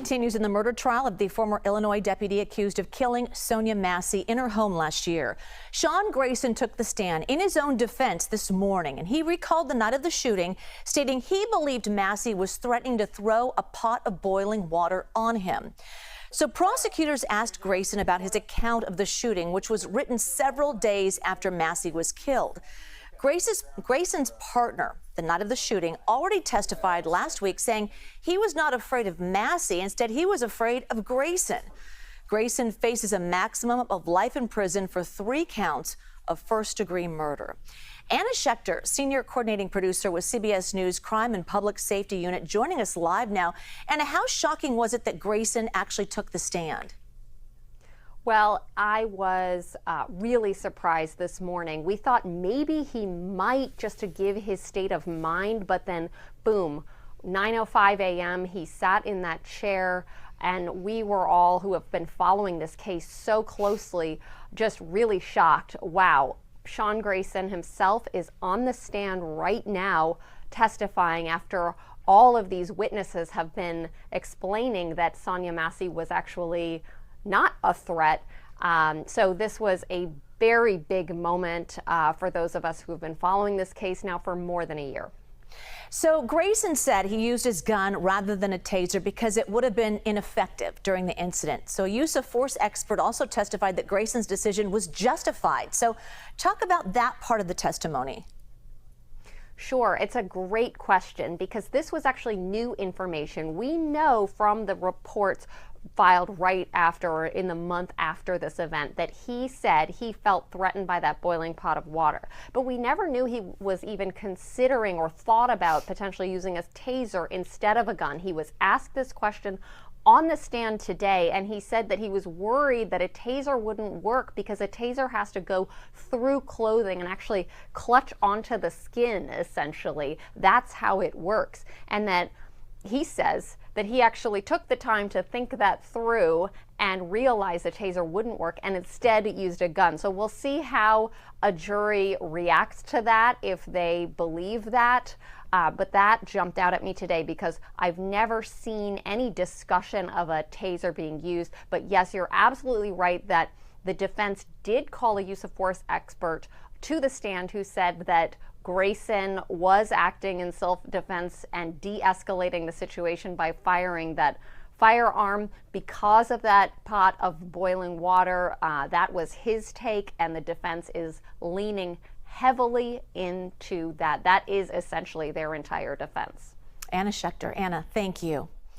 Continues in the murder trial of the former Illinois deputy accused of killing Sonia Massey in her home last year. Sean Grayson took the stand in his own defense this morning, and he recalled the night of the shooting, stating he believed Massey was threatening to throw a pot of boiling water on him. So prosecutors asked Grayson about his account of the shooting, which was written several days after Massey was killed. Grayson's partner the night of the shooting already testified last week, saying he was not afraid of Massey. Instead, he was afraid of Grayson. Grayson faces a maximum of life in prison for 3 counts of first-degree murder. Anna Schechter, senior coordinating producer with CBS News Crime and Public Safety Unit, joining us live now. Anna, how shocking was it that Grayson actually took the stand? Well, I was really surprised this morning. We thought maybe he might, just to give his state of mind, but then boom, 9:05 a.m. he sat in that chair, and we were all, who have been following this case so closely, just really shocked. Wow, Sean Grayson himself is on the stand right now testifying after all of these witnesses have been explaining that Sonia Massey was actually not a threat. So this was a very big moment for those of us who have been following this case now for more than a year. So Grayson said he used his gun rather than a taser because it would have been ineffective during the incident. So a use of force expert also testified that Grayson's decision was justified. So talk about that part of the testimony. Sure, it's a great question because this was actually new information. We know from the reports filed right after, or in the month after this event, that he said he felt threatened by that boiling pot of water. But we never knew he was even considering or thought about potentially using a taser instead of a gun. He was asked this question on the stand today, and he said that he was worried that a taser wouldn't work because a taser has to go through clothing and actually clutch onto the skin, essentially. That's how it works. And that he says that he actually took the time to think that through and realized a taser wouldn't work and instead used a gun. So we'll see how a jury reacts to that, if they believe that. But that jumped out at me today because I've never seen any discussion of a taser being used. But yes, you're absolutely right that the defense did call a use of force expert to the stand who said that Grayson was acting in self-defense and de-escalating the situation by firing that firearm because of that pot of boiling water. That was his take, and the defense is leaning heavily into that. That is essentially their entire defense. Anna Schechter. Anna, thank you.